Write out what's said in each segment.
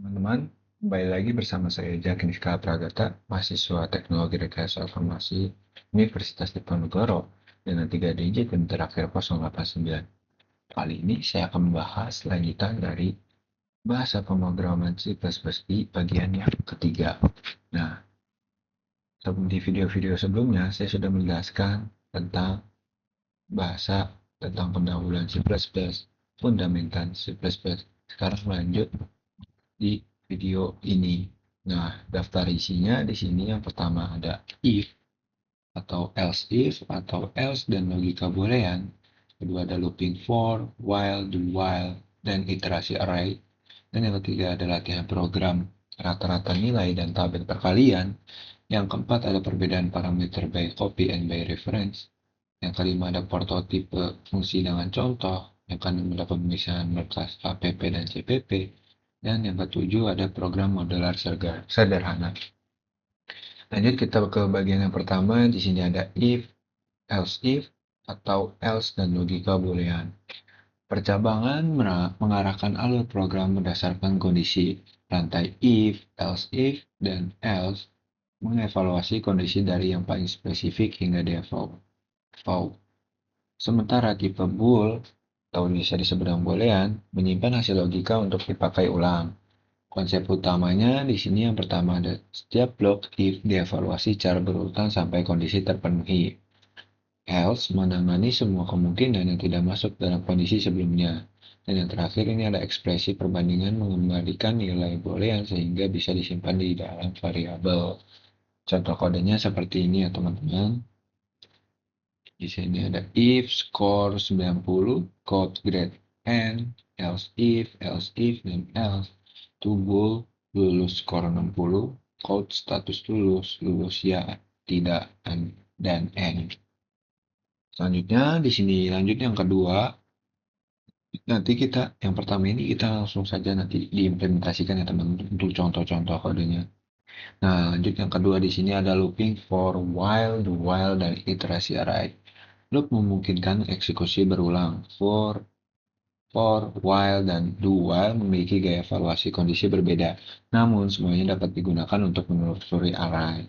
Teman-teman, kembali lagi bersama saya Jack Niska Pragata, mahasiswa Teknologi Rekayasa Informasi Universitas Diponegoro dengan 3 digit dan terakhir 089. Kali ini saya akan membahas lanjutan dari bahasa pemrograman C++ di bagian yang ketiga. Nah, di video-video sebelumnya saya sudah menjelaskan tentang bahasa tentang pendahuluan C++, fundamental C++. Sekarang lanjut di video ini. Nah, daftar isinya di sini yang pertama ada if atau else if atau else dan logika boolean. Kedua ada looping for, while, do while, dan iterasi array. Dan yang ketiga ada latihan program rata-rata nilai dan tabel perkalian. Yang keempat ada perbedaan parameter by copy and by reference. Yang kelima ada prototipe fungsi dengan contoh. Yang keenam ada pemisahan berkas app dan cpp. Dan yang ketujuh ada program modeler sederhana. Lanjut kita ke bagian yang pertama. Di sini ada if, else if, atau else dan logika boolean. Percabangan mengarahkan alur program berdasarkan kondisi. Rantai if, else, dan else mengevaluasi kondisi dari yang paling spesifik hingga default. Sementara tipe bool, atau bisa disebut dengan boolean, menyimpan hasil logika untuk dipakai ulang. Konsep utamanya di sini yang pertama ada setiap blok if dievaluasi secara berurutan sampai kondisi terpenuhi. Else menangani semua kemungkinan yang tidak masuk dalam kondisi sebelumnya. Dan yang terakhir ini ada ekspresi perbandingan mengembalikan nilai boolean sehingga bisa disimpan di dalam variabel. Contoh kodenya seperti ini ya teman-teman. Di sini ada if score 90, code grade N, else if, dan else. To bool, lulus skor 60, code status lulus ya, tidak, dan N. Selanjutnya, di sini lanjut yang kedua. Nanti yang pertama ini kita langsung saja nanti diimplementasikan ya teman-teman untuk contoh-contoh kodenya. Nah, lanjut yang kedua di sini ada looping for while, do while, dan iterasi array. Loop memungkinkan eksekusi berulang. For, while, dan do while memiliki gaya evaluasi kondisi berbeda, namun semuanya dapat digunakan untuk menelusuri array.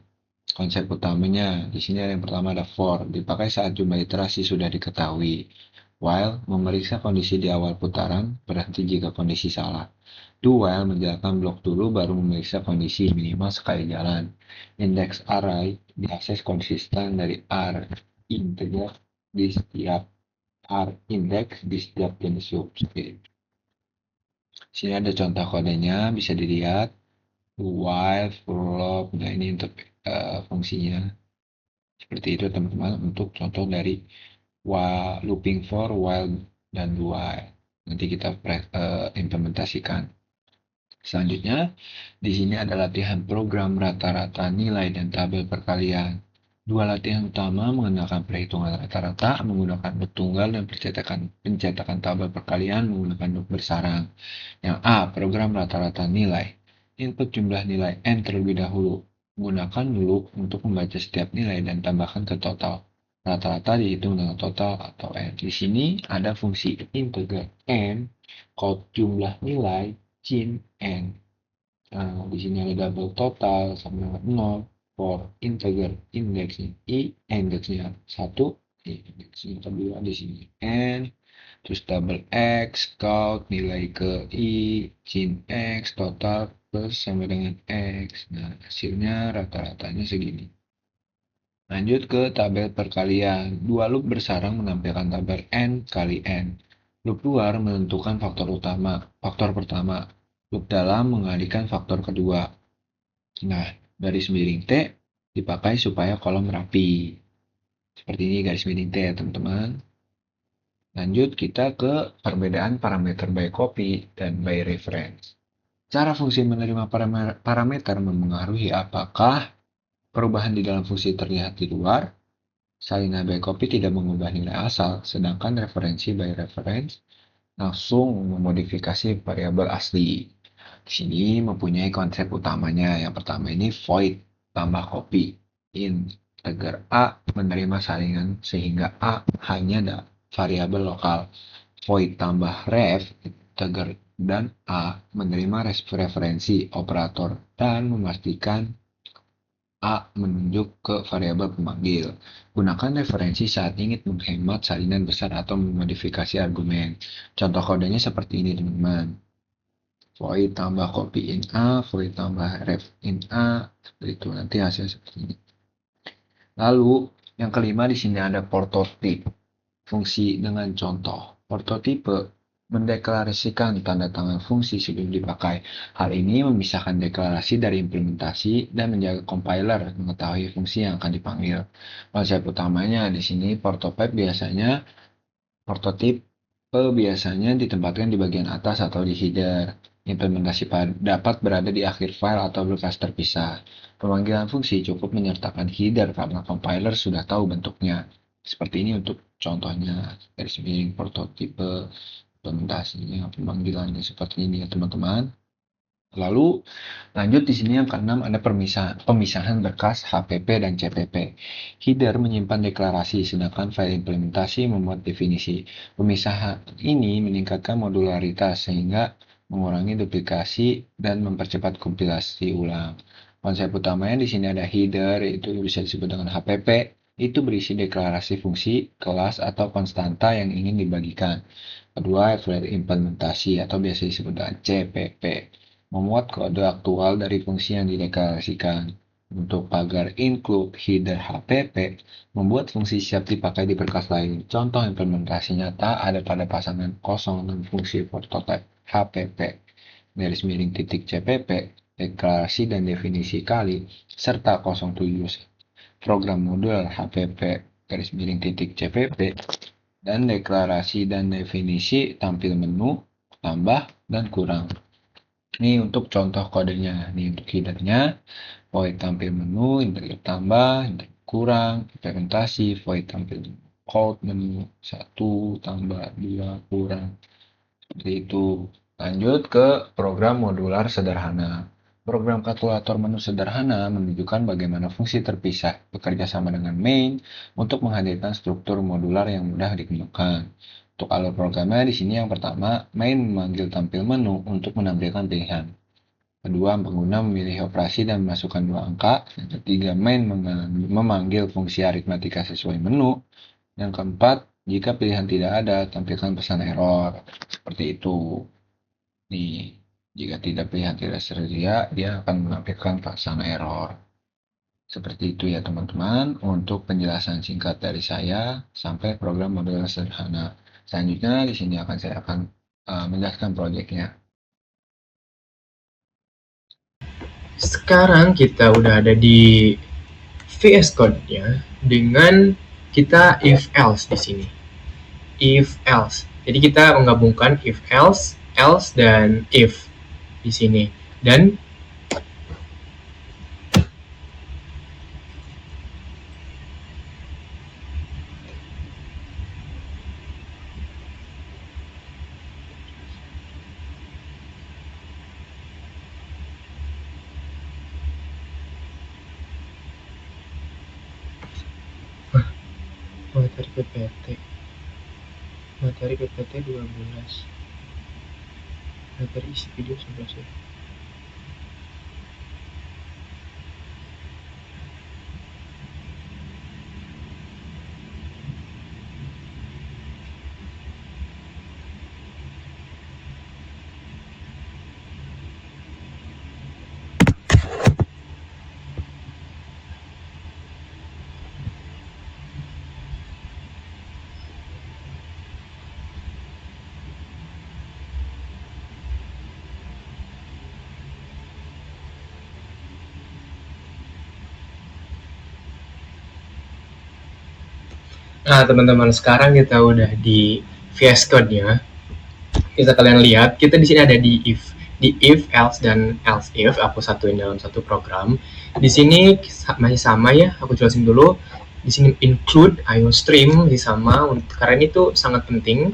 Konsep utamanya di sini ada yang pertama ada for, dipakai saat jumlah iterasi sudah diketahui. While memeriksa kondisi di awal putaran, berhenti jika kondisi salah. Do while menjalankan blok dulu baru memeriksa kondisi minimal sekali jalan. Index array diakses konsisten dari R integer di setiap R index di setiap jenis subscript. Sini ada contoh kodenya, bisa dilihat. While, for loop, nah ini untuk fungsinya. Seperti itu teman-teman untuk contoh dari looping for, while, dan do while. Nanti kita implementasikan. Selanjutnya, di sini ada latihan program rata-rata nilai dan tabel perkalian. Dua latihan utama menggunakan perhitungan rata-rata menggunakan loop tunggal dan pencetakan tabel perkalian menggunakan loop bersarang. Yang A, program rata-rata nilai. Input jumlah nilai N terlebih dahulu. Gunakan loop untuk membaca setiap nilai dan tambahkan ke total. Rata-rata dihitung dengan total atau N. Di sini ada fungsi integer N, code jumlah nilai, cin N. Nah, di sini ada double total sama dengan 0 for integer indeksnya indeksnya 1, indeksnya kedua di sini N, terus double X, count nilai ke I, cin X, total plus sama dengan X. Nah, hasilnya rata-ratanya segini. Lanjut ke tabel perkalian. Dua loop bersarang menampilkan tabel N kali N. Loop luar menentukan faktor pertama. Loop dalam mengalihkan faktor kedua. Nah, garis miring T dipakai supaya kolom rapi. Seperti ini garis miring T ya teman-teman. Lanjut kita ke perbedaan parameter by copy dan by reference. Cara fungsi menerima parameter mempengaruhi apakah perubahan di dalam fungsi terlihat di luar. Salinan by copy tidak mengubah nilai asal, sedangkan referensi by reference langsung memodifikasi variabel asli. Di sini mempunyai konsep utamanya. Yang pertama ini void tambah copy. Integer A menerima salingan sehingga A hanya ada variabel lokal. Void tambah ref, integer dan A menerima referensi operator dan memastikan A menunjuk ke variabel pemanggil. Gunakan referensi saat ingin menghemat salinan besar atau memodifikasi argumen. Contoh kodenya seperti ini, teman-teman. Void tambah copy in A, void tambah ref in A, seperti itu. Nanti hasil seperti ini. Lalu, yang kelima di sini ada prototype. Fungsi dengan contoh. Prototipe mendeklarasikan tanda tangan fungsi sebelum dipakai. Hal ini memisahkan deklarasi dari implementasi dan menjaga compiler mengetahui fungsi yang akan dipanggil. Konsep utamanya di sini prototipe biasanya ditempatkan di bagian atas atau di header. Implementasi dapat berada di akhir file atau berkas terpisah. Pemanggilan fungsi cukup menyertakan header karena compiler sudah tahu bentuknya. Seperti ini untuk contohnya garis miring prototipe implementasinya, pemanggilannya seperti ini ya teman-teman. Lalu lanjut di sini yang keenam ada pemisahan berkas HPP dan CPP. Header menyimpan deklarasi, sedangkan file implementasi memuat definisi. Pemisahan ini meningkatkan modularitas sehingga mengurangi duplikasi dan mempercepat kompilasi ulang. Konsep utamanya di sini ada header, itu bisa disebut dengan HPP. Itu berisi deklarasi fungsi, kelas, atau konstanta yang ingin dibagikan. Kedua, file implementasi atau biasa disebut dengan CPP. Memuat kode aktual dari fungsi yang dideklarasikan. Untuk pagar include header HPP, membuat fungsi siap dipakai di berkas lain. Contoh implementasi nyata ada pada pasangan kosong dan fungsi prototype HPP, garis miring titik CPP, deklarasi dan definisi kali, serta 07 program modul HPP, garis miring titik CPP, dan deklarasi dan definisi tampil menu, tambah, dan kurang. Ini untuk contoh kodenya. Ini untuk headernya, void tampil menu, integer tambah, integer kurang, implementasi, void tampil code menu, 1 tambah 2 kurang. Seperti itu. Lanjut ke program modular sederhana. Program kalkulator menu sederhana menunjukkan bagaimana fungsi terpisah bekerja sama dengan main untuk menghadirkan struktur modular yang mudah dikembangkan. Untuk alur programnya di sini yang pertama, main memanggil tampil menu untuk menampilkan pilihan. Kedua, pengguna memilih operasi dan memasukkan 2 angka. Yang ketiga, main memanggil fungsi aritmatika sesuai menu. Yang keempat, jika pilihan tidak ada, tampilkan pesan error. Seperti itu. Nih, jika pilihan tidak tersedia, dia akan menampilkan pesan error. Seperti itu ya teman-teman, untuk penjelasan singkat dari saya sampai program modular sederhana. Selanjutnya di sini saya akan menjelaskan proyeknya. Sekarang kita udah ada di VS Code-nya dengan kita if else di sini. If else. Jadi kita menggabungkan if else, else dan if di sini. Dan materi PPT 12. Materi isi video 11 ya. Nah, teman-teman, sekarang kita udah di VS Code-nya. Bisa kalian lihat, kita di sini ada di if, else, dan else if. Aku satuin dalam satu program. Di sini masih sama ya, aku jelasin dulu. Di sini include IOStream sama, karena itu sangat penting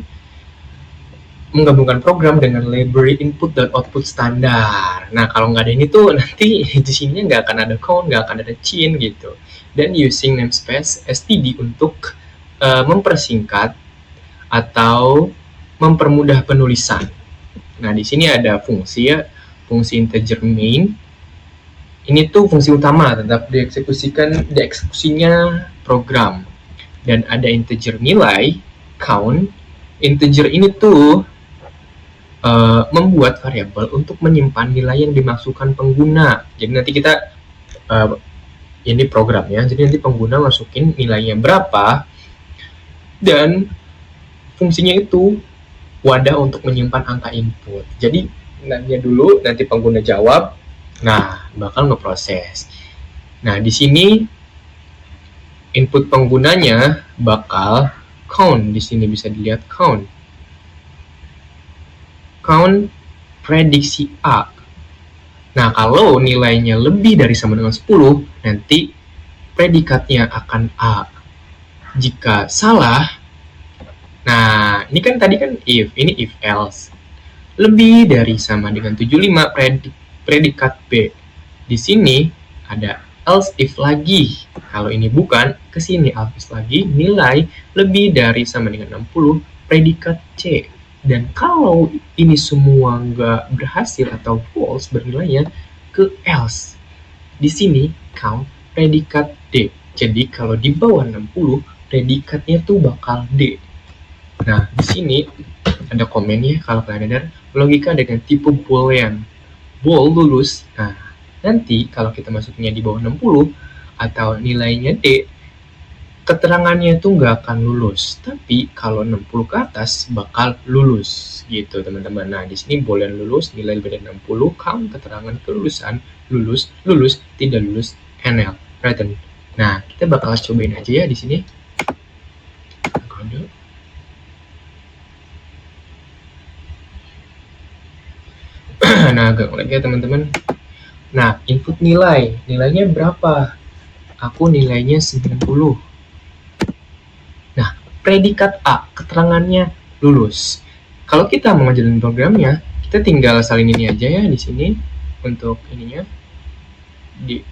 menggabungkan program dengan library input dan output standar. Nah, kalau nggak ada ini tuh nanti di sini nggak akan ada count, nggak akan ada chain gitu. Dan using namespace std untuk mempersingkat atau mempermudah penulisan. Nah, di sini ada fungsi ya, fungsi integer main. Ini tuh fungsi utama, tetap dieksekusinya program. Dan ada integer nilai, count. Integer ini tuh membuat variabel untuk menyimpan nilai yang dimasukkan pengguna. Jadi nanti kita ini programnya, jadi nanti pengguna masukin nilainya berapa, dan fungsinya itu wadah untuk menyimpan angka input. Jadi nanya dulu, nanti pengguna jawab, nah bakal ngeproses. Nah di sini input penggunanya bakal count. Di sini bisa dilihat count prediksi A. Nah, kalau nilainya lebih dari sama dengan 10, nanti predikatnya akan A. Jika salah, nah ini kan tadi kan if, ini if else. Lebih dari sama dengan 75, predikat B. Di sini ada else if lagi. Kalau ini bukan, ke sini else if lagi, nilai lebih dari sama dengan 60, predikat C. Dan kalau ini semua nggak berhasil atau false bernilainya, ke else. Di sini count predikat D. Jadi kalau di bawah 60, predikatnya tuh bakal D. Nah, di sini ada komennya kalau kalian ada logika dengan tipe boolean. Bool lulus. Nah, nanti kalau kita masuknya di bawah 60 atau nilainya D, keterangannya itu nggak akan lulus, tapi kalau 60 ke atas bakal lulus gitu teman-teman. Nah di sini boolean lulus, nilai lebih dari 60, count keterangan kelulusan, lulus, lulus, tidak lulus, NL, written. Nah kita bakal cobain aja ya di sini. Kode. Nah agak lagi ya teman-teman. Nah input nilainya berapa? Aku nilainya 90. Predikat A, keterangannya lulus. Kalau kita mau ngajarin programnya, kita tinggal salin ini aja ya di sini untuk ininya.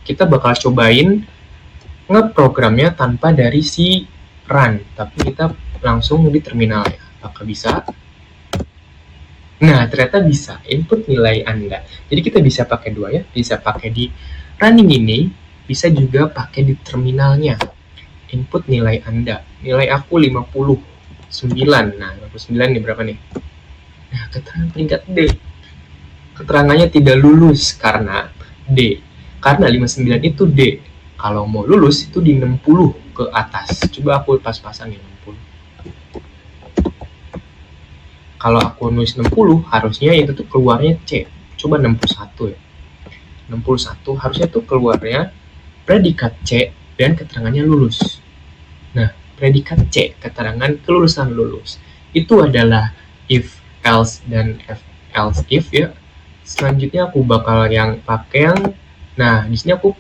Kita bakal cobain ngeprogramnya tanpa dari si run, tapi kita langsung di terminal ya. Apakah bisa? Nah, ternyata bisa. Input nilai Anda. Jadi kita bisa pakai dua ya, bisa pakai di running ini, bisa juga pakai di terminalnya. Input nilai Anda. Nilai aku 59. Nah, 59 nih berapa nih? Nah, keterangan peringkat D. Keterangannya tidak lulus karena D. Karena 59 itu D. Kalau mau lulus itu di 60 ke atas. Coba aku pas-pasan nih 60. Kalau aku nulis 60, harusnya itu tuh keluarnya C. Coba 61 ya. 61 harusnya tuh keluarnya predikat C dan keterangannya lulus. Nah, predikat C, keterangan kelulusan lulus. Itu adalah if, else, dan else if ya. Selanjutnya aku bakal yang pakai yang, nah di sini aku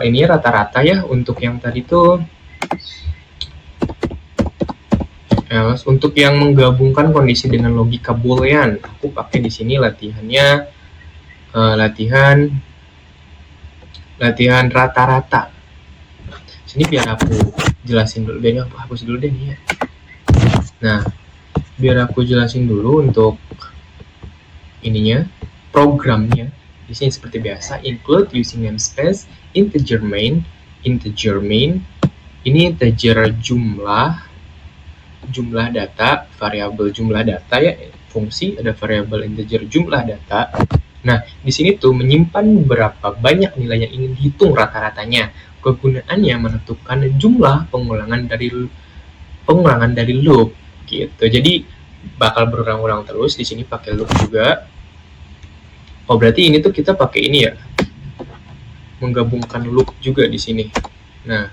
ini rata-rata ya untuk yang tadi tuh else. Untuk yang menggabungkan kondisi dengan logika boolean, aku pakai di sini latihannya latihan rata-rata. Sini biar aku jelasin dulu, biar aku hapus dulu deh nih ya. Nah, biar aku jelasin dulu untuk ininya, programnya. Di sini seperti biasa, include using namespace, integer main, ini integer jumlah data, variabel jumlah data ya, fungsi ada variabel integer jumlah data. Nah, di sini tuh menyimpan berapa banyak nilai yang ingin dihitung rata-ratanya. Kegunaannya menentukan jumlah pengulangan dari loop gitu. Jadi bakal berulang-ulang terus. Di sini pakai loop juga. Oh, berarti ini tuh kita pakai ini ya. Menggabungkan loop juga di sini. Nah,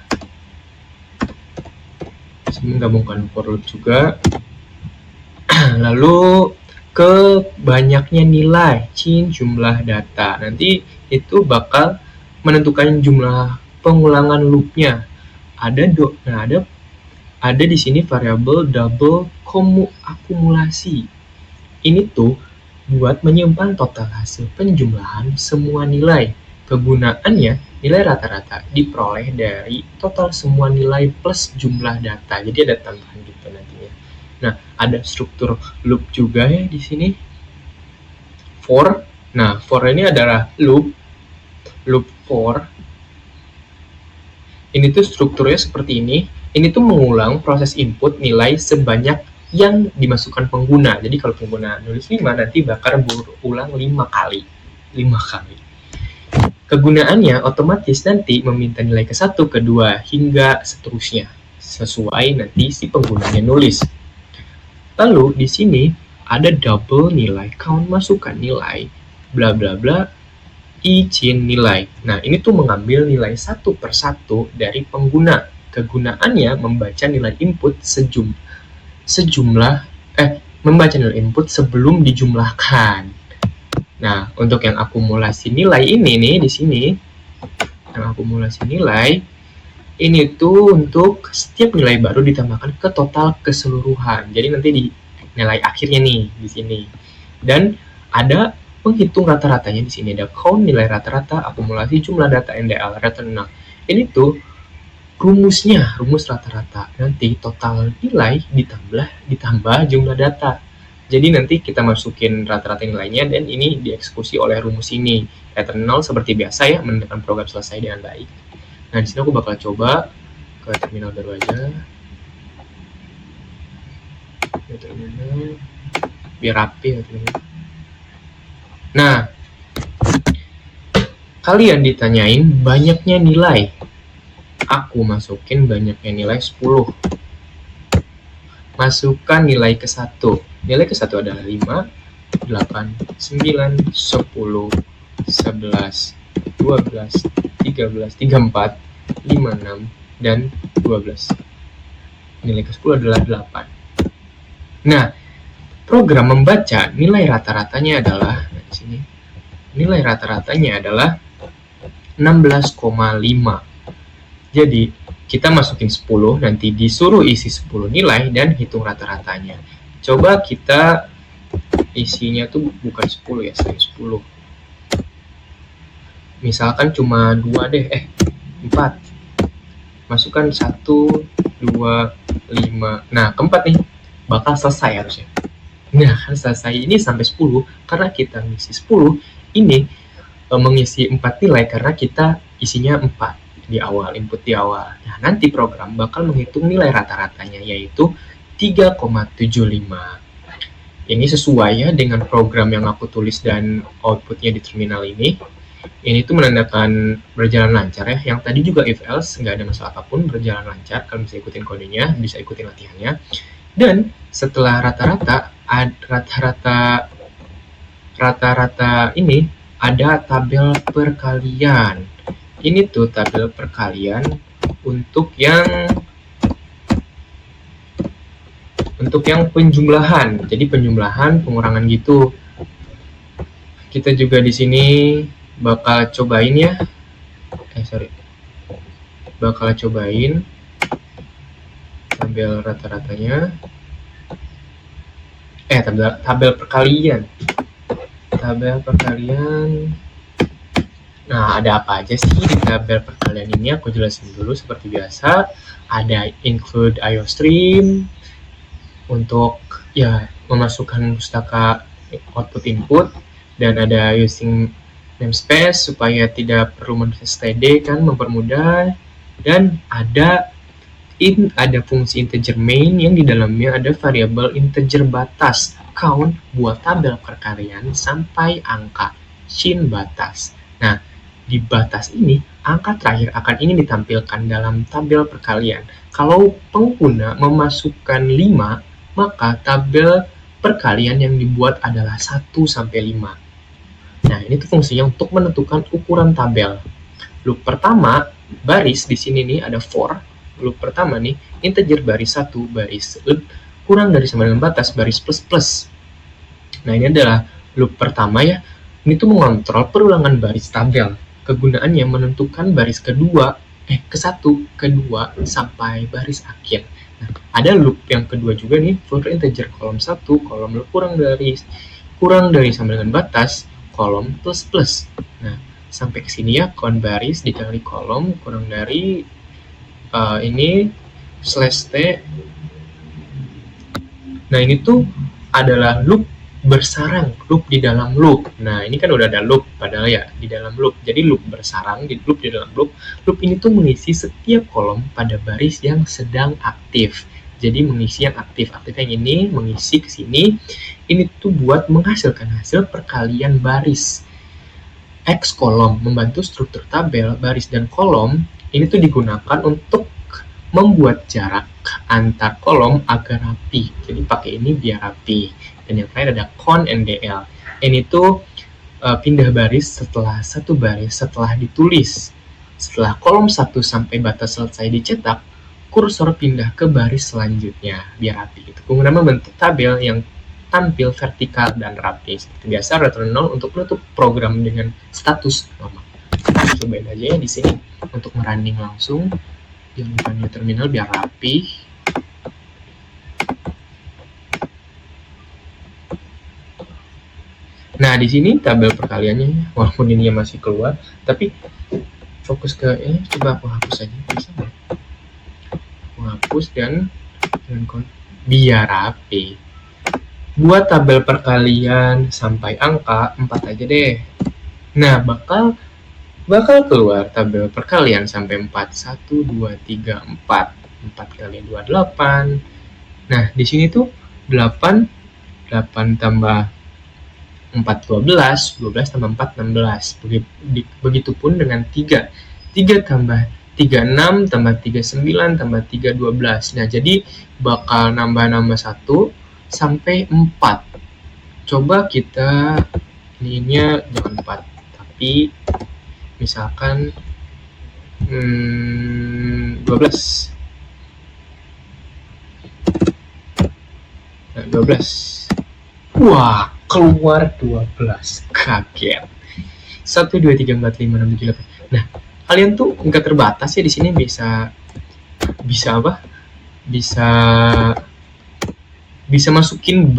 di sini menggabungkan for loop juga. Lalu ke banyaknya nilai, jumlah data. Nanti itu bakal menentukan jumlah pengulangan loopnya. Ada di sini variabel double akumulasi. Ini tuh buat menyimpan total hasil penjumlahan semua nilai. Kegunaannya nilai rata-rata diperoleh dari total semua nilai plus jumlah data. Jadi ada tambahan gitu nantinya. Nah, ada struktur loop juga ya di sini. For. Nah, for ini adalah loop for. Ini tuh strukturnya seperti ini. Ini tuh mengulang proses input nilai sebanyak yang dimasukkan pengguna. Jadi kalau pengguna nulis 5, nanti bakal berulang 5 kali. 5 kali. Kegunaannya otomatis nanti meminta nilai ke-1, ke-2, hingga seterusnya. Sesuai nanti si penggunanya nulis. Lalu di sini ada double nilai, count masukkan nilai, bla bla bla, izin nilai. Nah, ini tuh mengambil nilai satu per satu dari pengguna. Kegunaannya membaca nilai input membaca nilai input sebelum dijumlahkan. Nah, untuk yang akumulasi nilai ini nih di sini, yang akumulasi nilai ini tuh untuk setiap nilai baru ditambahkan ke total keseluruhan. Jadi nanti di nilai akhirnya nih di sini. Dan ada menghitung rata-ratanya di sini, ada count nilai rata-rata, akumulasi jumlah data NDL, returnal. Ini tuh rumusnya, rumus rata-rata. Nanti total nilai ditambah jumlah data. Jadi nanti kita masukin rata-rata nilainya dan ini dieksekusi oleh rumus ini. Returnal seperti biasa ya, menandakan program selesai dengan baik. Nah, di sini aku bakal coba ke terminal baru aja. Terminal biar rapi ya teman-teman. Nah, kalian ditanyain banyaknya nilai. Aku masukin banyaknya nilai 10. Masukkan nilai ke-1. Nilai ke-1 adalah 5, 8, 9, 10, 11, 12, 13, 34, 56, dan 12. Nilai ke-10 adalah 8. Nah, program membaca nilai rata-ratanya adalah di sini. Nilai rata-ratanya adalah 16,5. Jadi, kita masukin 10, nanti disuruh isi 10 nilai dan hitung rata-ratanya. Coba kita isinya tuh bukan 10 ya, saya 10. Misalkan cuma 2 deh, 4. Masukkan 1, 2, 5. Nah, keempat nih, bakal selesai harusnya. Nah, selesai ini sampai 10, karena kita mengisi 10, ini mengisi 4 nilai karena kita isinya 4 di awal, input di awal. Nah, nanti program bakal menghitung nilai rata-ratanya, yaitu 3,75. Ini sesuai ya dengan program yang aku tulis dan outputnya di terminal ini. Ini tuh menandakan berjalan lancar ya. Yang tadi juga if else, nggak ada masalah apapun, berjalan lancar. Kalian bisa ikutin kodenya, bisa ikutin latihannya. Dan setelah rata-rata ini ada tabel perkalian. Ini tuh tabel perkalian untuk yang penjumlahan. Jadi penjumlahan, pengurangan gitu. Kita juga di sini bakal cobain ya. Bakal cobain tabel rata-ratanya. Tabel perkalian. Tabel perkalian. Nah, ada apa aja sih di tabel perkalian ini? Aku jelasin dulu seperti biasa. Ada include IOStream untuk ya memasukkan pustaka output input, dan ada using namespace supaya tidak perlu menulis std kan, mempermudah. Dan ada fungsi integer main yang di dalamnya ada variabel integer batas count buat tabel perkalian sampai angka shin batas. Nah, di batas ini angka terakhir akan ingin ditampilkan dalam tabel perkalian. Kalau pengguna memasukkan 5, maka tabel perkalian yang dibuat adalah 1 sampai 5. Nah, ini tuh fungsinya untuk menentukan ukuran tabel. Loop pertama, baris di sini nih ada for. Loop pertama nih, integer baris 1, baris kurang dari sama dengan batas, baris plus. Nah, ini adalah loop pertama ya. Ini tuh mengontrol perulangan baris tabel. Kegunaannya menentukan baris ke-1, ke-2, sampai baris akhir. Nah, ada loop yang kedua juga nih, for integer kolom 1, kolom kurang dari sama dengan batas, kolom plus. Nah, sampai ke sini ya, count baris dikali kolom kurang dari ini slash t Nah, ini tuh adalah loop bersarang, loop di dalam loop. Nah, ini kan udah ada loop padahal ya di dalam loop. Jadi loop bersarang, loop di dalam loop. Loop ini tuh mengisi setiap kolom pada baris yang sedang aktif. Jadi mengisi yang aktif. Aktif yang ini mengisi ke sini. Ini tuh buat menghasilkan hasil perkalian baris. X kolom membantu struktur tabel, baris dan kolom ini tuh digunakan untuk membuat jarak antar kolom agar rapi. Jadi pakai ini biar rapi. Dan yang terakhir ada con NDL. Ini tuh pindah baris setelah satu baris setelah ditulis. Setelah kolom 1 sampai batas selesai dicetak, kursor pindah ke baris selanjutnya biar rapi. Itu guna membentuk tabel yang tampil vertikal dan rapi. Seperti biasa, return 0 untuk menutup program dengan status normal. Cobain aja ya di sini untuk merunning langsung. Jangan lupa new terminal biar rapi. Nah, di sini tabel perkaliannya, walaupun ini masih keluar, tapi fokus ke ini. Coba aku hapus aja, bisa nggak? Aku hapus dan biar rapi. Buat tabel perkalian sampai angka 4 aja deh. Nah, bakal keluar tabel perkalian sampai 4. 1, 2, 3, 4. 4 kali 2, 8. Nah, di sini tuh 8 tambah 4, 12. 12 tambah 4, 16. Begitupun dengan 3. 3 tambah 3, 6. Tambah 3, 9. Tambah 3, 12. Nah, jadi bakal nambah 1 sampai 4. Coba kita ininya jangan 4, tapi misalkan 12. Nah, 12. Wah, keluar 12. Kaget. 1, 2, 3, 4, 5, 6, 7, 8. Nah, kalian tuh nggak terbatas ya di sini, bisa apa? Bisa masukin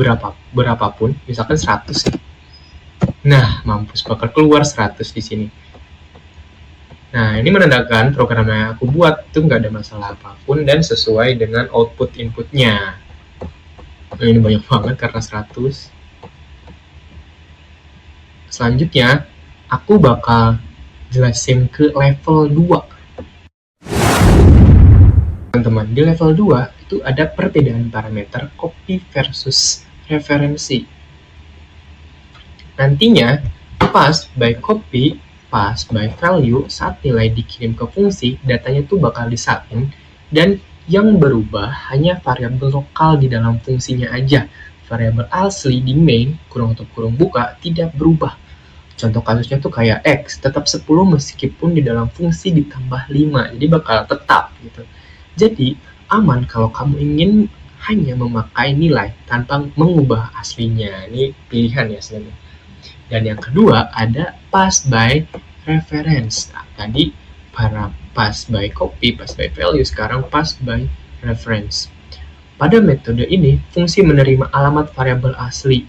berapapun, misalkan 100 ya. Nah, mampus, bakal keluar 100 di sini. Nah, ini menandakan program yang aku buat itu nggak ada masalah apapun dan sesuai dengan output inputnya. Nah, ini banyak banget karena 100. Selanjutnya, aku bakal jelasin ke level 2. Teman-teman, di level 2 itu ada perbedaan parameter copy versus referensi. Nantinya, pass by copy, pass by value, saat nilai dikirim ke fungsi, datanya tuh bakal disalin, dan yang berubah hanya variabel lokal di dalam fungsinya aja. Variabel asli di main, kurung tutup kurung buka, tidak berubah. Contoh kasusnya tuh kayak X, tetap 10 meskipun di dalam fungsi ditambah 5, jadi bakal tetap gitu. Jadi, aman kalau kamu ingin hanya memakai nilai tanpa mengubah aslinya. Ini pilihan ya sebenarnya. Dan yang kedua ada pass by reference. Nah, tadi para pass by copy, pass by value, sekarang pass by reference. Pada metode ini, fungsi menerima alamat variabel asli.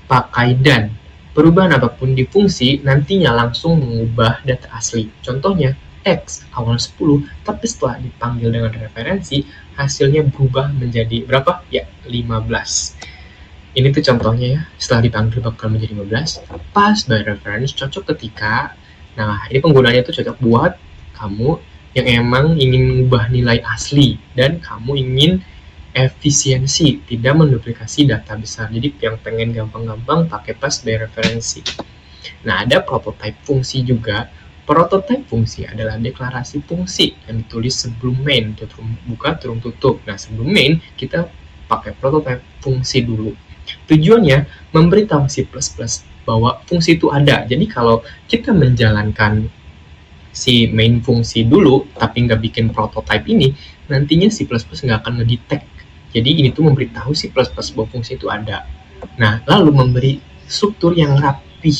Pakai dan. Perubahan apapun di fungsi nantinya langsung mengubah data asli. Contohnya, X awal 10, tapi setelah dipanggil dengan referensi, hasilnya berubah menjadi berapa? Ya, 15. Ini tuh contohnya ya, setelah dipanggil bakal menjadi 15. Pass by reference cocok ketika, nah ini penggunanya tuh cocok buat kamu yang emang ingin mengubah nilai asli dan kamu ingin efisiensi, tidak menduplikasi data besar. Jadi yang pengen gampang-gampang pakai pass by referensi. Nah, ada prototype fungsi juga. Prototype fungsi adalah deklarasi fungsi yang ditulis sebelum main, turun buka, turun tutup. Nah, sebelum main, kita pakai prototype fungsi dulu. Tujuannya, memberitahu C++ bahwa fungsi itu ada. Jadi, kalau kita menjalankan si main fungsi dulu, tapi nggak bikin prototype ini, nantinya C++ nggak akan ngedetect. Jadi, ini tuh memberitahu C++ bahwa fungsi itu ada. Nah, lalu memberi struktur yang rapi,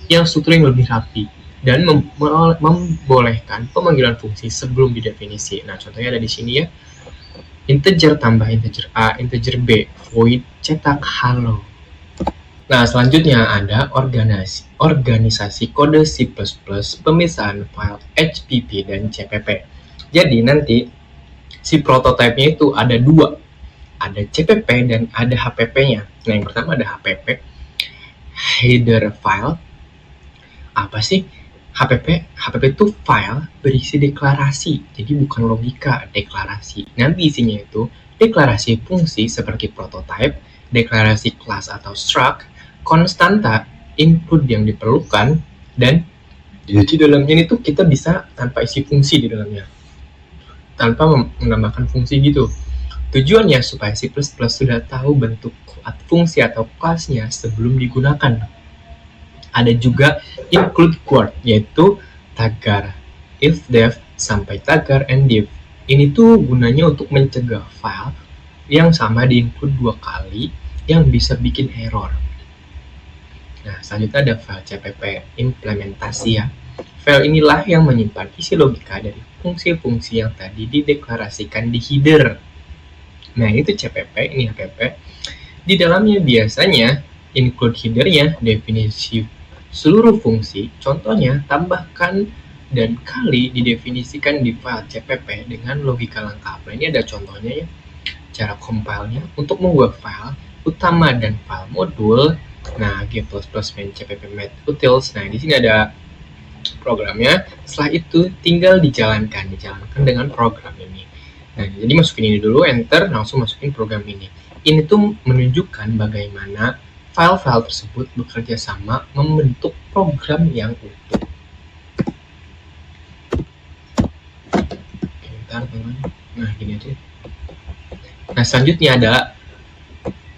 struktur yang lebih rapi. Dan membolehkan pemanggilan fungsi sebelum didefinisi. Nah, contohnya ada di sini ya. Integer tambah integer A, integer B, void cetak halo. Nah, selanjutnya ada organisasi kode C++, pemisahan file HPP dan CPP. Jadi nanti si prototipenya itu ada 2. ada CPP dan ada HPP-nya. Nah, yang pertama ada HPP, header file. Apa sih HPP? HPP itu file berisi deklarasi, jadi bukan logika, deklarasi. Nanti isinya itu deklarasi fungsi seperti prototype, deklarasi kelas atau struct, konstanta, input yang diperlukan, dan di dalamnya itu kita bisa tanpa isi fungsi di dalamnya, tanpa menambahkan fungsi gitu. Tujuannya supaya C++ sudah tahu bentuk fungsi atau kelasnya sebelum digunakan. Ada juga include quote, yaitu tagar if def sampai tagar end div. Ini tuh gunanya untuk mencegah file yang sama di-include 2 kali yang bisa bikin error. Nah, selanjutnya ada file CPP implementasi ya. File inilah yang menyimpan isi logika dari fungsi-fungsi yang tadi dideklarasikan di header. Nah, itu CPP, ini HPP. Di dalamnya biasanya include header-nya, definisi seluruh fungsi, contohnya tambahkan dan kali didefinisikan di file CPP dengan logika lengkap. Nah, ini ada contohnya ya, cara compile-nya untuk membuat file utama dan file modul. Nah, G++ main CPP math utils. Nah, di sini ada programnya. Setelah itu tinggal dijalankan dengan program ini. Nah, jadi masukin ini dulu, enter, langsung masukin program ini. Ini tuh menunjukkan bagaimana file-file tersebut bekerja sama membentuk program yang utuh. Bentar, teman. Nah, gini aja. Nah, selanjutnya ada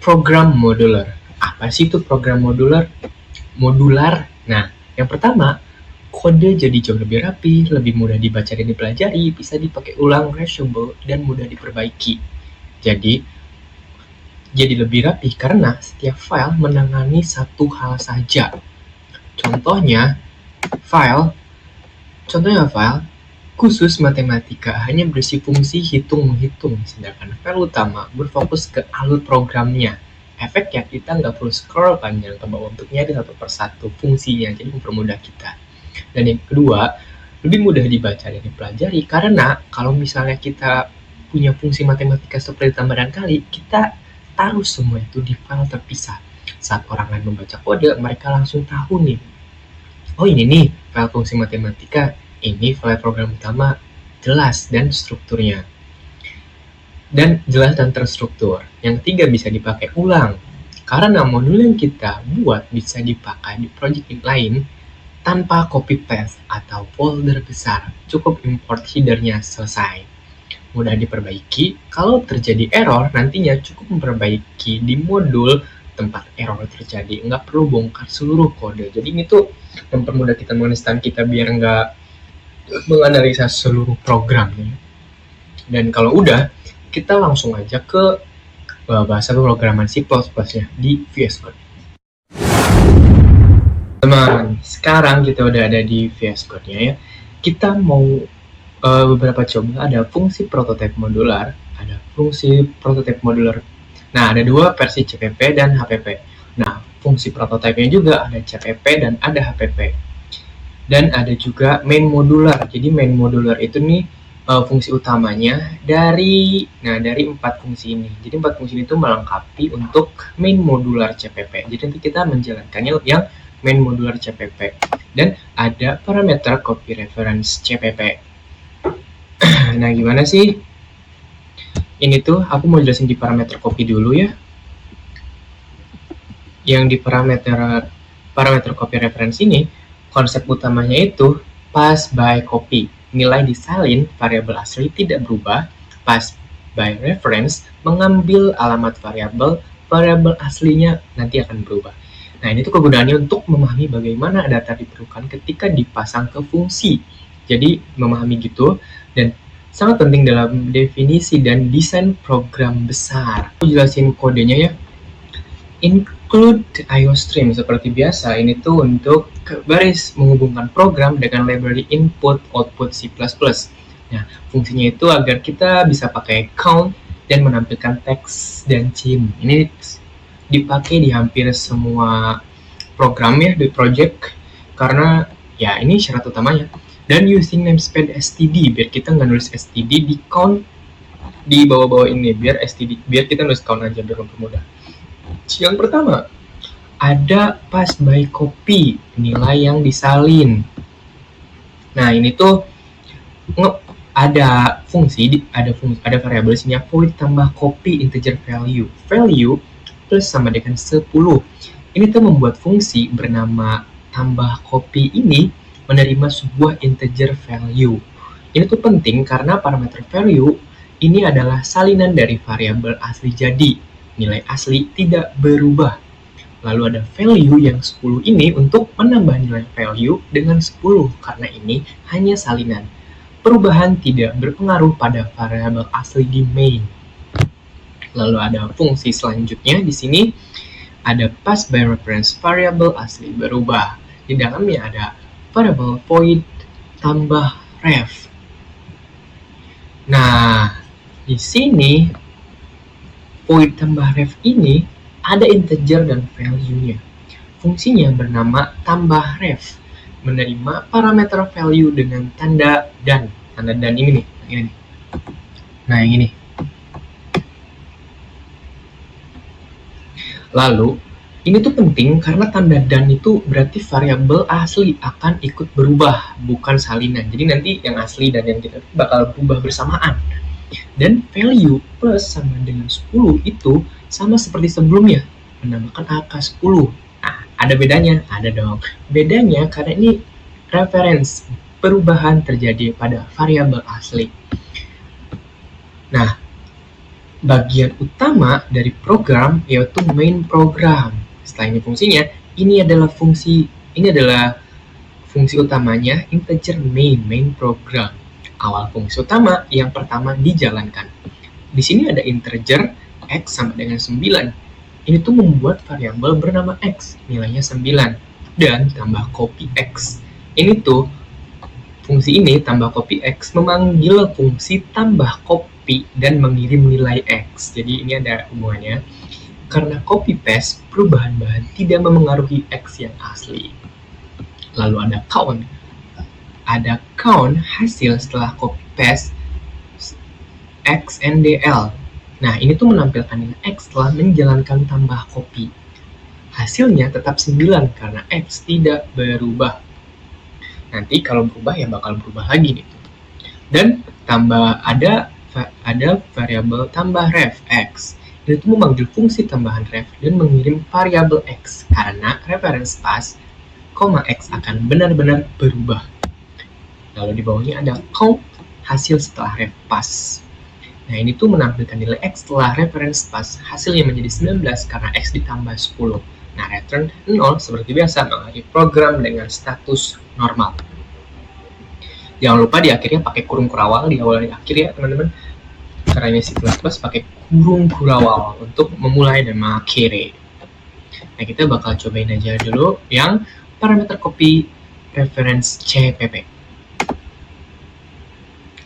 program modular. Apa sih itu program modular? Nah, yang pertama, kode jadi jauh lebih rapi, lebih mudah dibaca dan dipelajari, bisa dipakai ulang, reusable, dan mudah diperbaiki. Jadi lebih rapi karena setiap file menangani satu hal saja. Contohnya file khusus matematika hanya berisi fungsi hitung-menghitung, sedangkan file utama berfokus ke alur programnya. Efeknya kita nggak perlu scroll panjang ke bawah untuk nyari satu persatu fungsinya, jadi mempermudah kita. Dan yang kedua, lebih mudah dibaca dan dipelajari karena kalau misalnya kita punya fungsi matematika seperti tambah dan kali, kita taruh semua itu di file terpisah. Saat orang lain membaca kode, mereka langsung tahu nih, oh ini nih file fungsi matematika, ini file program utama, jelas dan strukturnya. Dan jelas dan terstruktur. Yang ketiga, bisa dipakai ulang. Karena modul yang kita buat bisa dipakai di project lain tanpa copy paste atau folder besar. Cukup import header-nya, selesai. Mudah diperbaiki. Kalau terjadi error, nantinya cukup memperbaiki di modul tempat error terjadi. Nggak perlu bongkar seluruh kode. Jadi ini tuh mempermudah kita menginstal kita biar nggak menganalisa seluruh program. Dan kalau udah, kita langsung aja ke bahasa pemrograman C++-nya di VS Code. Teman, sekarang kita udah ada di VS Code-nya ya. Kita mau beberapa coba, ada fungsi prototype modular, ada fungsi prototype modular. Nah, ada dua versi CPP dan HPP. Nah, fungsi prototype-nya juga ada CPP dan ada HPP. Dan ada juga main modular. Jadi main modular itu nih fungsi utamanya dari 4 fungsi ini. Jadi 4 fungsi ini tuh melengkapi untuk main modular CPP. Jadi nanti kita menjalankannya yang main modular CPP. Dan ada parameter copy reference CPP. Nah, gimana sih? Ini tuh aku mau jelasin di parameter copy dulu ya. Yang di parameter copy reference ini, konsep utamanya itu pass by copy. Nilai disalin variabel asli tidak berubah, pass by reference mengambil alamat variabel aslinya nanti akan berubah. Nah, ini tuh kegunaannya untuk memahami bagaimana data diperlukan ketika dipasang ke fungsi. Jadi memahami gitu, dan sangat penting dalam definisi dan desain program besar. Aku jelasin kodenya ya. Include IOStream seperti biasa, ini tuh untuk baris menghubungkan program dengan library input output C++. Nah, fungsinya itu agar kita bisa pakai count dan menampilkan teks dan CIM. Ini dipakai di hampir semua program ya di project, karena ya ini syarat utamanya. Dan using namespace std, biar kita nggak nulis std di count di bawah-bawah ini biar std, biar kita nulis count aja biar mempermudah. Yang pertama, ada pass by copy, nilai yang disalin. Nah, ini tuh ada variabel isinya void tambah copy integer value plus sama dengan 10. Ini tuh membuat fungsi bernama tambah copy ini menerima sebuah integer value. Ini tuh penting karena parameter value ini adalah salinan dari variabel asli, jadi nilai asli tidak berubah. Lalu ada value yang 10 ini untuk menambah nilai value dengan 10 karena ini hanya salinan. Perubahan tidak berpengaruh pada variabel asli di main. Lalu ada fungsi selanjutnya di sini ada pass by reference variable asli berubah. Di dalamnya ada variable void tambah ref. Nah, di sini void tambah ref ini ada integer dan value-nya. Fungsinya bernama tambah ref, menerima parameter value dengan tanda dan. Tanda dan ini nih, yang ini. Nah, yang ini. Lalu, ini tuh penting karena tanda dan itu berarti variabel asli akan ikut berubah, bukan salinan. Jadi nanti yang asli dan yang kita bakal berubah bersamaan. Dan value plus sama dengan 10 itu sama seperti sebelumnya, menambahkan angka 10. Nah, ada bedanya? Ada dong. Bedanya karena ini reference, perubahan terjadi pada variabel asli. Nah, bagian utama dari program yaitu main program. Setelah ini fungsinya, ini adalah fungsi utamanya integer main program. Awal fungsi utama yang pertama dijalankan. Di sini ada integer x sama dengan 9. Ini tuh membuat variabel bernama x, nilainya 9 dan tambah copy x. Ini tuh fungsi ini tambah copy x memanggil fungsi tambah copy dan mengirim nilai X. Jadi ini ada hubungannya. Karena copy paste, perubahan bahan tidak memengaruhi X yang asli. Lalu ada count. Ada count hasil setelah copy paste X NDL. Nah, ini tuh menampilkan nilai X setelah menjalankan tambah copy. Hasilnya tetap 9 karena X tidak berubah. Nanti kalau berubah ya bakal berubah lagi gitu. Dan ada variabel tambah ref x. Ini tuh memanggil fungsi tambahan ref dan mengirim variabel x karena reference pass, x akan benar-benar berubah. Lalu di bawahnya ada count hasil setelah ref pass. Nah, ini tuh menampilkan nilai x setelah reference pass, hasilnya menjadi 19 karena x ditambah 10. Nah, return 0 seperti biasa mengakhiri program dengan status normal. Jangan lupa di akhirnya pakai kurung kurawal di awal dan akhir ya teman-teman. Karena ini C++ pakai kurung kurawal untuk memulai dan mengakhiri. Nah, kita bakal cobain aja dulu yang parameter copy reference CPP.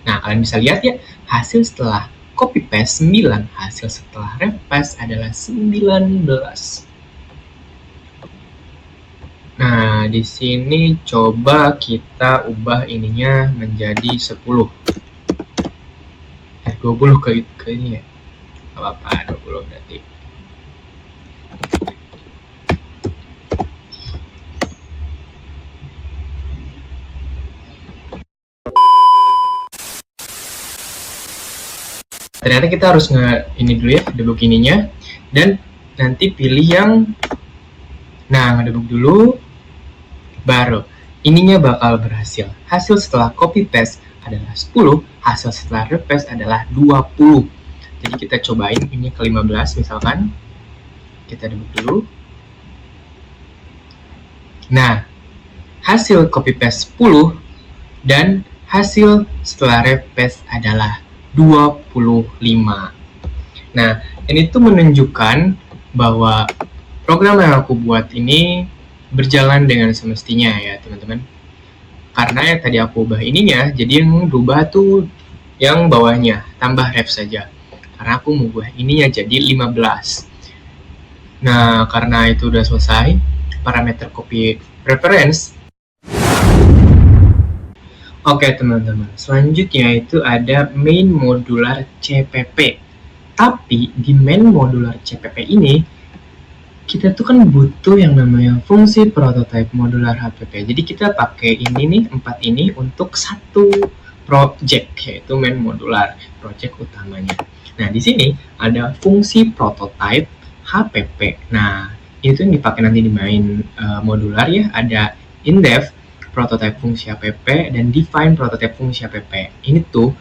Nah, kalian bisa lihat ya, hasil setelah copy paste 9, hasil setelah ref paste adalah 19. Nah, di sini coba kita ubah ininya menjadi 10. 20 ke ini ya. Gak apa-apa, 20 berarti. Ternyata kita harus ini dulu ya, debug ininya. Dan nanti pilih yang ngedebug dulu. Baru ininya bakal berhasil. Hasil setelah copy paste adalah 10, hasil setelah repaste adalah 20. Jadi kita cobain ini ke 15 misalkan. Kita debug dulu. Nah, hasil copy paste 10 dan hasil setelah repaste adalah 25. Nah, ini tuh menunjukkan bahwa program yang aku buat ini berjalan dengan semestinya ya teman-teman. Karena ya tadi aku ubah ininya, jadi yang berubah tuh yang bawahnya, tambah ref saja. Karena aku mau ubah ininya jadi 15. Nah, karena itu udah selesai, parameter copy reference. Oke teman-teman, selanjutnya itu ada main modular CPP. Tapi di main modular CPP ini, kita tuh kan butuh yang namanya fungsi prototype modular HPP. Jadi kita pakai ini nih, 4 ini untuk satu project, yaitu main modular, project utamanya. Nah, di sini ada fungsi prototype HPP. Nah, itu yang dipakai nanti di main modular ya, ada indef, prototype fungsi HPP, dan define prototype fungsi HPP. Ini tuh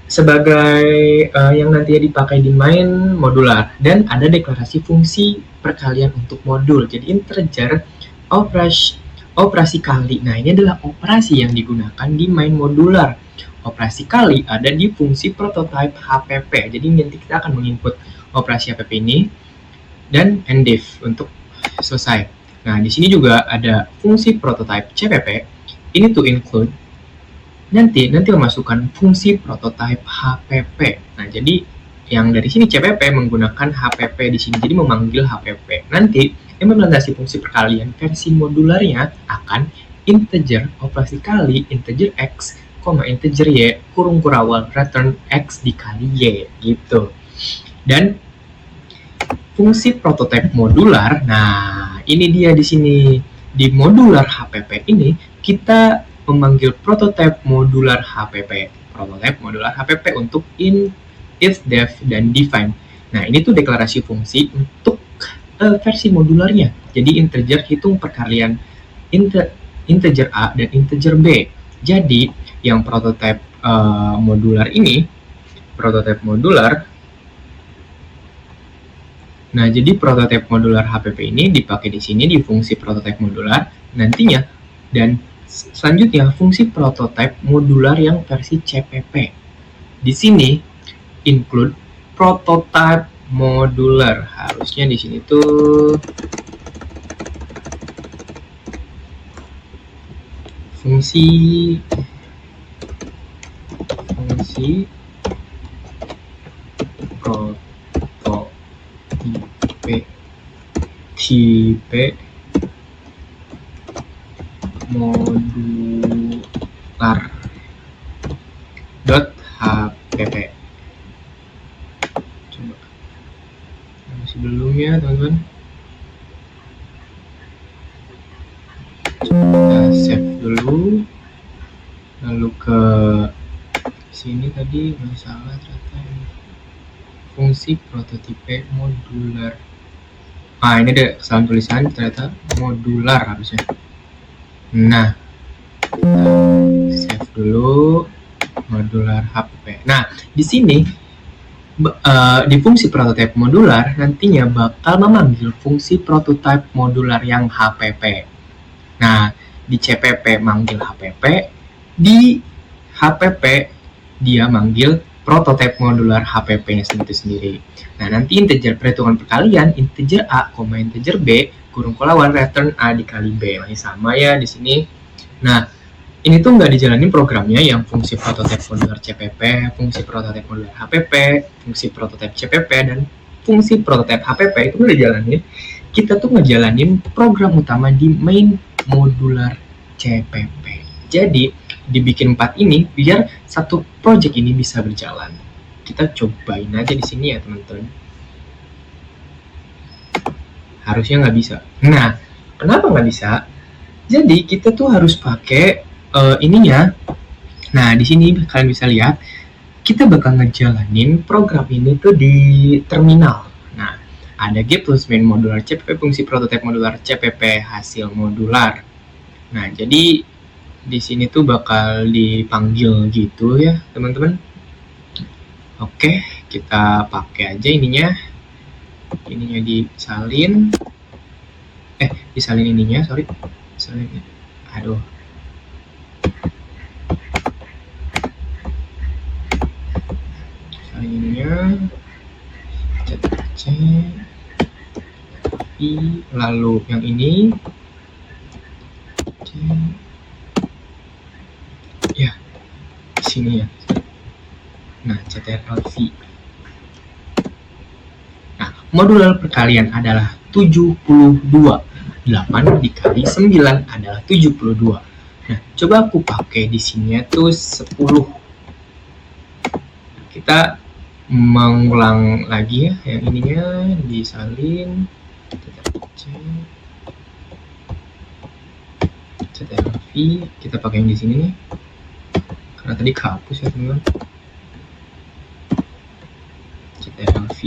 sebagai yang nantinya dipakai di main modular, dan ada deklarasi fungsi perkalian untuk modul. Jadi integer operasi kali. Nah, ini adalah operasi yang digunakan di main modular. Operasi kali ada di fungsi prototype HPP. Jadi nanti kita akan menginput operasi HPP ini dan endif untuk selesai. Nah, di sini juga ada fungsi prototype CPP. Ini to include nanti memasukkan fungsi prototype HPP. Nah, jadi yang dari sini CPP menggunakan HPP di sini, jadi memanggil HPP. Nanti implementasi fungsi perkalian versi modularnya akan integer operasi kali integer x, integer y, kurung kurawal return x dikali y gitu. Dan fungsi prototype modular, nah ini dia di sini di modular HPP ini kita memanggil prototype modular HPP, untuk if, def, dan define. Nah, ini tuh deklarasi fungsi untuk versi modularnya. Jadi integer hitung perkalian integer A dan integer B. Jadi yang prototype modular ini, nah jadi prototype modular HPP ini dipakai di sini di fungsi prototype modular nantinya, dan selanjutnya fungsi prototype modular yang versi CPP. Di sini include prototype modular. Harusnya di sini tuh fungsi prototype modular .hpp. Coba sebelumnya teman-teman, kita save dulu, lalu ke sini tadi masalah ternyata fungsi prototipe modular. Ini ada kesalahan tulisan, ternyata modular harusnya. Nah, save dulu modular HPP. Nah, di sini di fungsi prototype modular nantinya bakal memanggil fungsi prototype modular yang HPP. Nah, di CPP manggil HPP, di HPP dia manggil prototype modular HPP-nya sendiri. Nah, nanti integer perhitungan perkalian integer A, integer B, kurung kolawan return A dikali B. Masih sama ya di sini. Nah, ini tuh nggak dijalanin programnya yang fungsi prototype modular CPP, fungsi prototype modular HPP, fungsi prototype CPP, dan fungsi prototype HPP itu udah dijalanin. Kita tuh ngejalanin program utama di main modular CPP. Jadi, dibikin 4 ini biar satu project ini bisa berjalan. Kita cobain aja di sini ya, teman-teman. Harusnya nggak bisa. Nah, kenapa nggak bisa? Jadi, kita tuh harus pakai ininya. Nah, di sini kalian bisa lihat, kita bakal ngejalanin program ini tuh di terminal. Nah, ada G plus main modular CPP fungsi prototype modular CPP hasil modular. Nah, jadi di sini tuh bakal dipanggil gitu ya, teman-teman. Oke, kita pakai aja ininya. Ininya disalin. Disalin ininya, sorry. Disalin. Aduh. Salin ininya. Cek. Lalu yang ini. Ya, di sini ya. Nah, CTRL-V. Nah, modular perkalian adalah 72. 8 dikali 9 adalah 72. Nah, Coba aku pakai di sini tuh 10. Kita mengulang lagi ya, yang ininya disalin. Kita cek. CTRL-V, kita pakai yang di sini nih. Karena tadi kehapus ya teman-teman. CTRL-V.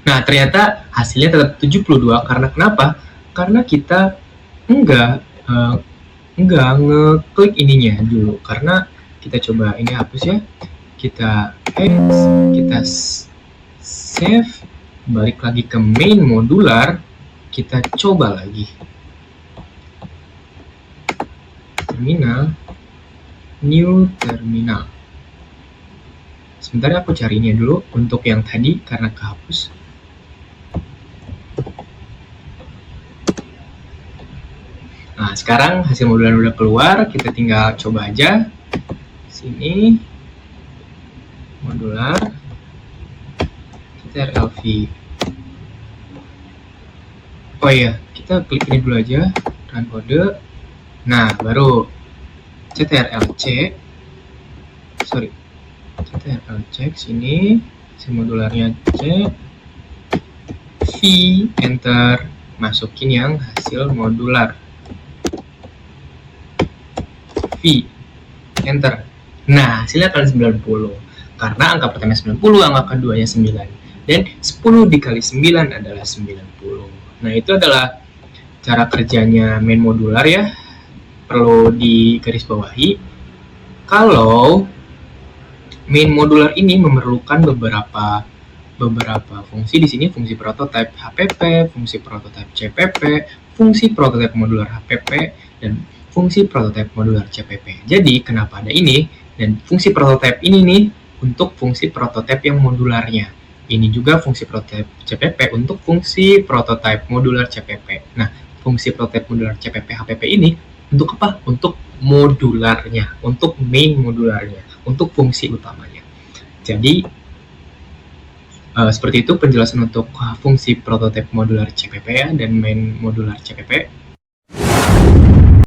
Nah, ternyata hasilnya tetap 72. Karena kenapa? Karena kita enggak ngeklik ininya dulu. Karena kita coba ini hapus ya. Kita kita save, balik lagi ke main modular, kita coba lagi. Terminal, new terminal. Sebentar aku carinya dulu untuk yang tadi karena kehapus. Nah, sekarang hasil modular udah keluar, kita tinggal coba aja. Sini, modular, CTRL-V. Oh iya, kita klik ini dulu aja, run kode. Nah, baru CTRL-C, CTRL-C sini, hasil modularnya C, V, enter, masukin yang hasil modular. V, enter. Nah, hasilnya akan 90. Karena angka pertama 90, angka keduanya 9. Dan 10 dikali 9 adalah 90. Nah, itu adalah cara kerjanya main modular ya. Perlu digarisbawahi. Kalau main modular ini memerlukan beberapa fungsi di sini, fungsi prototype HPP, fungsi prototype CPP, fungsi prototype modular HPP, dan fungsi prototype modular CPP. Jadi, kenapa ada ini? Dan fungsi prototype ini nih untuk fungsi prototype yang modularnya. Ini juga fungsi prototype CPP untuk fungsi prototype modular CPP. Nah, fungsi prototype modular CPP HPP ini untuk apa? Untuk modularnya, untuk main modularnya, untuk fungsi utamanya. Jadi, seperti itu penjelasan untuk fungsi prototype modular CPP ya, dan main modular CPP.